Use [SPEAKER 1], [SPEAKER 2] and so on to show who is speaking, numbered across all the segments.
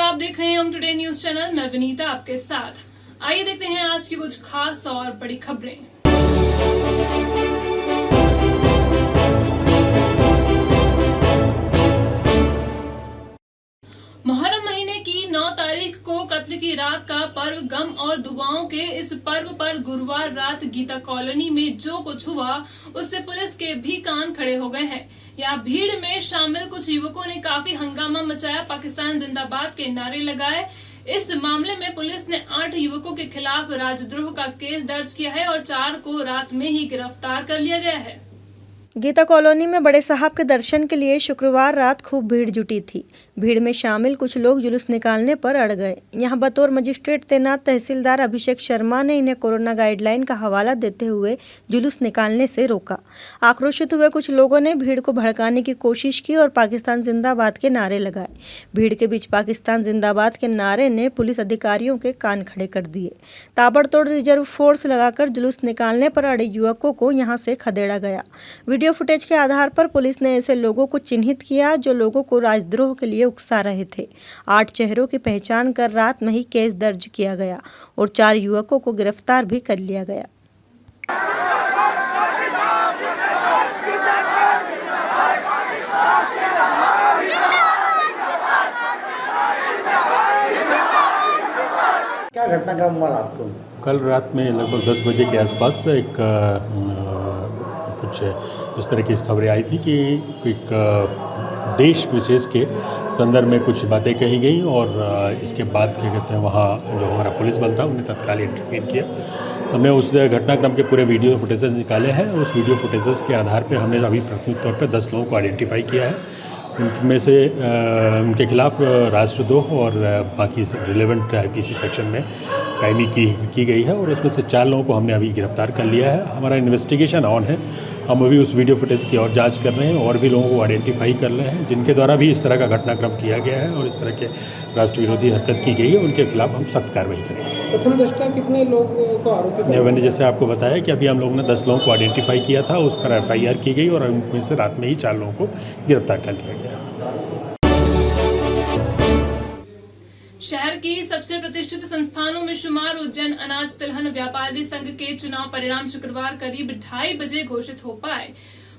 [SPEAKER 1] आप देख रहे हैं हम टुडे न्यूज चैनल। मैं विनीता आपके साथ। आइए देखते हैं आज की कुछ खास और बड़ी खबरें। मुहर्रम महीने की 9 तारीख को कत्ल की रात का पर्व गम और दुआओं के इस पर्व पर गुरुवार रात गीता कॉलोनी में जो कुछ हुआ उससे पुलिस के भी कान खड़े हो गए हैं। यहाँ भीड़ में शामिल कुछ युवकों ने काफी हंगामा मचाया, पाकिस्तान जिंदाबाद के नारे लगाए। इस मामले में पुलिस ने 8 युवकों के खिलाफ राजद्रोह का केस दर्ज किया है और 4 को रात में ही गिरफ्तार कर लिया गया है।
[SPEAKER 2] गीता कॉलोनी में बड़े साहब के दर्शन के लिए शुक्रवार रात खूब भीड़ जुटी थी। भीड़ में शामिल कुछ लोग जुलूस निकालने पर अड़ गए। यहां बतौर मजिस्ट्रेट तैनात तहसीलदार अभिषेक शर्मा ने इन्हें कोरोना गाइडलाइन का हवाला देते हुए जुलूस निकालने से रोका। आक्रोशित हुए कुछ लोगों ने भीड़ को भड़काने की कोशिश की और पाकिस्तान जिंदाबाद के नारे लगाए। भीड़ के बीच पाकिस्तान जिंदाबाद के नारे ने पुलिस अधिकारियों के कान खड़े कर दिए। ताबड़तोड़ रिजर्व फोर्स लगाकर जुलूस निकालने पर अड़े युवकों को यहाँ से खदेड़ा गया। वीडियो फुटेज के आधार पर पुलिस ने ऐसे लोगों को चिन्हित किया जो लोगों को राजद्रोह के लिए उकसा रहे थे। 8 चेहरों की पहचान कर रात में ही केस दर्ज किया गया और 4 युवकों को गिरफ्तार भी कर लिया गया।
[SPEAKER 3] क्या घटनाक्रम हुआ रात को?
[SPEAKER 4] कल रात में लगभग 10 बजे के आसपास कुछ इस तरह की खबरें आई थी कि एक देश विशेष के संदर्भ में कुछ बातें कही गई और इसके बाद क्या कहते हैं वहाँ जो हमारा पुलिस बल था उन्हें तत्काल इंटरवीन किया। हमने उस घटनाक्रम के पूरे वीडियो फुटेजेस निकाले हैं। उस वीडियो फुटेजेस के आधार पे हमने अभी प्राथमिक तौर पे 10 लोगों को आइडेंटिफाई किया है। उनमें से उनके खिलाफ राष्ट्रद्रोह और बाकी रिलेवेंट IPC सेक्शन में कायमी की गई है और उसमें से 4 लोगों को हमने अभी गिरफ्तार कर लिया है। हमारा इन्वेस्टिगेशन ऑन है। हम अभी उस वीडियो फुटेज की और जांच कर रहे हैं और भी लोगों को आइडेंटिफाई कर रहे हैं जिनके द्वारा भी इस तरह का घटनाक्रम किया गया है और इस तरह के राष्ट्र विरोधी हरकत की गई है। उनके खिलाफ हम सख्त कार्रवाई करेंगे।
[SPEAKER 3] प्रथम दृष्टया कितने लोगों को आरोपी?
[SPEAKER 4] मैंने जैसे आपको बताया कि अभी हम लोगों ने 10 लोगों को आइडेंटिफाई किया था, उस पर FIR की गई और उनमें से रात में ही 4 लोगों को गिरफ्तार कर लिया गया।
[SPEAKER 1] शहर की सबसे प्रतिष्ठित संस्थानों में शुमार उज्जैन अनाज तिलहन व्यापारी संघ के चुनाव परिणाम शुक्रवार करीब 2:30 बजे घोषित हो पाए।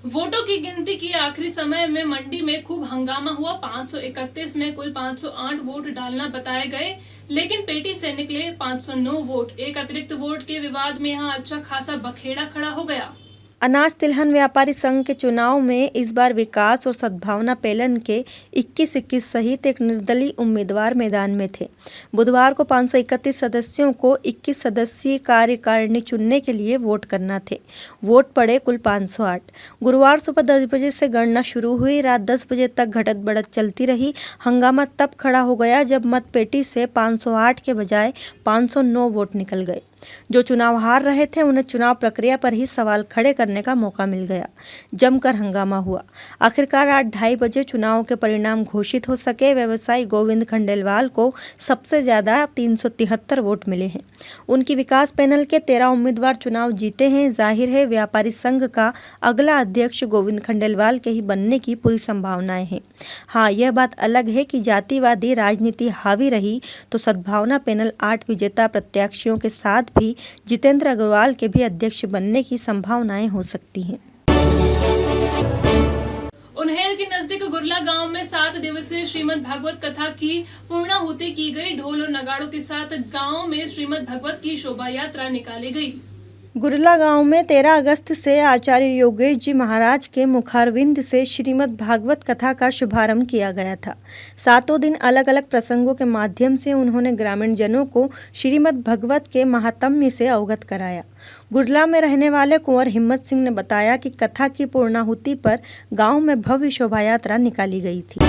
[SPEAKER 1] वोटों की गिनती के आखिरी समय में मंडी में खूब हंगामा हुआ। 531 में कुल 508 वोट डालना बताए गए, लेकिन पेटी से निकले 509 वोट। एक अतिरिक्त वोट के विवाद में यहाँ अच्छा खासा बखेड़ा खड़ा हो गया।
[SPEAKER 2] अनाज तिलहन व्यापारी संघ के चुनाव में इस बार विकास और सद्भावना पेलन के 21 सहित एक निर्दलीय उम्मीदवार मैदान में थे। बुधवार को 531 सदस्यों को 21 सदस्यीय कार्यकारिणी चुनने के लिए वोट करना थे। वोट पड़े कुल 508। गुरुवार सुबह 10 बजे से गणना शुरू हुई। रात 10 बजे तक घटत बढ़त चलती रही। हंगामा तब खड़ा हो गया जब मतपेटी से 508 के बजाय 509 वोट निकल गए। जो चुनाव हार रहे थे उन्हें चुनाव प्रक्रिया पर ही सवाल खड़े करने का मौका मिल गया। जमकर हंगामा हुआ। आखिरकार रात 2:30 बजे चुनाव के परिणाम घोषित हो सके। व्यवसायी गोविंद खंडेलवाल को सबसे ज्यादा 373 वोट मिले हैं। उनकी विकास पैनल के 13 उम्मीदवार चुनाव जीते हैं। जाहिर है व्यापारी संघ का अगला अध्यक्ष गोविंद खंडेलवाल के ही बनने की पूरी संभावनाएं हैं। हाँ, यह बात अलग है कि जातिवादी राजनीति हावी रही तो सद्भावना पैनल 8 विजेता प्रत्याशियों के साथ भी जितेंद्र अग्रवाल के भी अध्यक्ष बनने की संभावनाएं हो सकती हैं।
[SPEAKER 1] उन्हेल के नजदीक गुरला गांव में 7 दिवसीय श्रीमद् भागवत कथा की पूर्णाहुति की गई। ढोल और नगाड़ों के साथ गांव में श्रीमद् भागवत की शोभा यात्रा निकाली गई।
[SPEAKER 2] गुरला गांव में 13 अगस्त से आचार्य योगेश जी महाराज के मुखारविंद से श्रीमद् भागवत कथा का शुभारंभ किया गया था। 7 दिन अलग अलग प्रसंगों के माध्यम से उन्होंने ग्रामीण जनों को श्रीमद् भागवत के महात्म्य से अवगत कराया। गुरला में रहने वाले कुंवर हिम्मत सिंह ने बताया कि कथा की पूर्णाहुति पर गांव में भव्य शोभा यात्रा निकाली गई थी।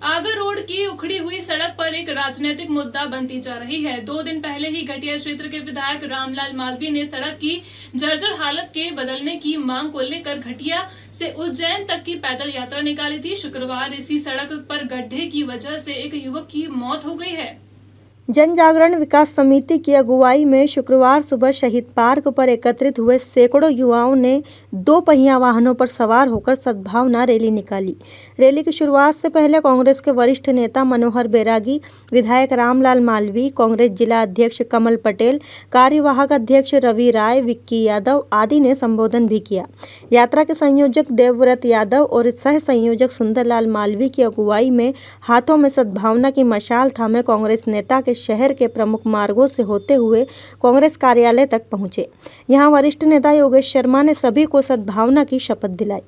[SPEAKER 1] आगर रोड की उखड़ी हुई सड़क पर एक राजनीतिक मुद्दा बनती जा रही है। 2 दिन पहले ही घटिया क्षेत्र के विधायक रामलाल मालवीय ने सड़क की जर्जर हालत के बदलने की मांग को लेकर घटिया से उज्जैन तक की पैदल यात्रा निकाली थी। शुक्रवार इसी सड़क पर गड्ढे की वजह से एक युवक की मौत हो गई है।
[SPEAKER 2] जन जागरण विकास समिति की अगुवाई में शुक्रवार सुबह शहीद पार्क पर एकत्रित हुए सैकड़ों युवाओं ने 2 पहिया वाहनों पर सवार होकर सद्भावना रैली निकाली। रैली की शुरुआत से पहले कांग्रेस के वरिष्ठ नेता मनोहर बैरागी, विधायक रामलाल मालवी, कांग्रेस जिला अध्यक्ष कमल पटेल, कार्यवाहक अध्यक्ष रवि राय, विक्की यादव आदि ने संबोधन भी किया। यात्रा के संयोजक देवव्रत यादव और सह संयोजक सुंदरलाल मालवी की अगुवाई में हाथों में सद्भावना की मशाल थामे कांग्रेस नेता के शहर के प्रमुख मार्गों से होते हुए कांग्रेस कार्यालय तक पहुंचे। यहां वरिष्ठ नेता योगेश शर्मा ने सभी को सद्भावना की शपथ दिलाई।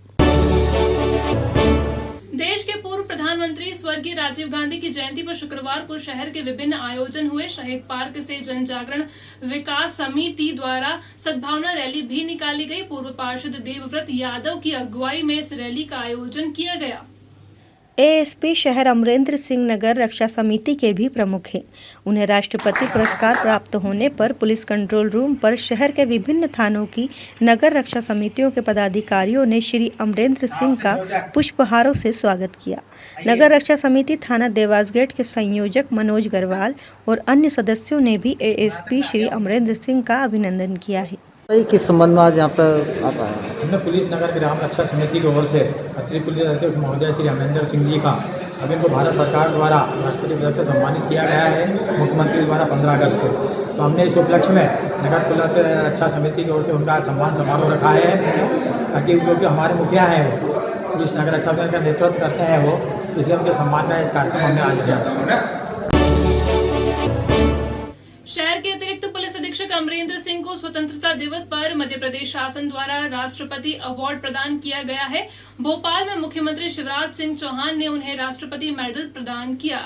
[SPEAKER 1] देश के पूर्व प्रधानमंत्री स्वर्गीय राजीव गांधी की जयंती पर शुक्रवार को शहर के विभिन्न आयोजन हुए। शहीद पार्क से जन जागरण विकास समिति द्वारा सद्भावना रैली भी निकाली गई। पूर्व पार्षद देवव्रत यादव की अगुवाई में इस रैली का आयोजन किया गया।
[SPEAKER 2] एएसपी शहर अमरेंद्र सिंह नगर रक्षा समिति के भी प्रमुख हैं। उन्हें राष्ट्रपति पुरस्कार प्राप्त होने पर पुलिस कंट्रोल रूम पर शहर के विभिन्न थानों की नगर रक्षा समितियों के पदाधिकारियों ने श्री अमरेंद्र सिंह का पुष्पहारों से स्वागत किया। नगर रक्षा समिति थाना देवास गेट के संयोजक मनोज गरवाल और अन्य सदस्यों ने भी एएसपी श्री अमरेंद्र सिंह का अभिनंदन किया है।
[SPEAKER 5] किस संबंध में आज यहाँ पर आता है?
[SPEAKER 6] हमने पुलिस नगर ग्राम रक्षा समिति की ओर से अतिरिक्त पुलिस अधीक्षक महोदय श्री अमरेंद्र सिंह जी का अभी इनको भारत सरकार द्वारा राष्ट्रपति पदक से सम्मानित किया गया है, मुख्यमंत्री द्वारा 15 अगस्त को। तो हमने इस उपलक्ष्य में नगर पुलिस रक्षा समिति की ओर से उनका सम्मान समारोह रखा है, ताकि जो कि हमारे मुखिया हैं वो पुलिस नगर रक्षा का नेतृत्व करते हैं वो, इसलिए उनके सम्मान का इस कार्यक्रम हमने आज किया।
[SPEAKER 1] शहर के अतिरिक्त पुलिस अधीक्षक अमरेंद्र सिंह को स्वतंत्रता दिवस पर मध्य प्रदेश शासन द्वारा राष्ट्रपति अवार्ड प्रदान किया गया है। भोपाल में मुख्यमंत्री शिवराज सिंह चौहान ने उन्हें राष्ट्रपति मेडल प्रदान किया।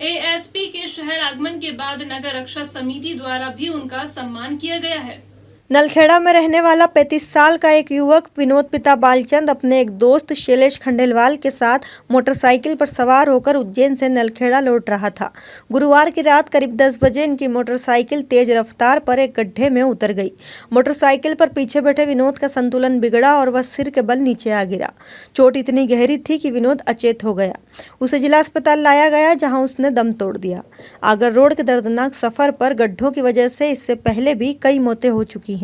[SPEAKER 1] एएसपी के शहर आगमन के बाद नगर रक्षा समिति द्वारा भी उनका सम्मान किया गया है।
[SPEAKER 2] नलखेड़ा में रहने वाला 35 साल का एक युवक विनोद पिता बालचंद अपने एक दोस्त शैलेश खंडेलवाल के साथ मोटरसाइकिल पर सवार होकर उज्जैन से नलखेड़ा लौट रहा था। गुरुवार की रात करीब 10 बजे इनकी मोटरसाइकिल तेज रफ्तार पर एक गड्ढे में उतर गई। मोटरसाइकिल पर पीछे बैठे विनोद का संतुलन बिगड़ा और वह सिर के बल नीचे आ गिरा। चोट इतनी गहरी थी कि विनोद अचेत हो गया। उसे जिला अस्पताल लाया गया, जहाँ उसने दम तोड़ दिया। आगर रोड के दर्दनाक सफर पर गड्ढों की वजह से इससे पहले भी कई मौतें हो चुकी हैं।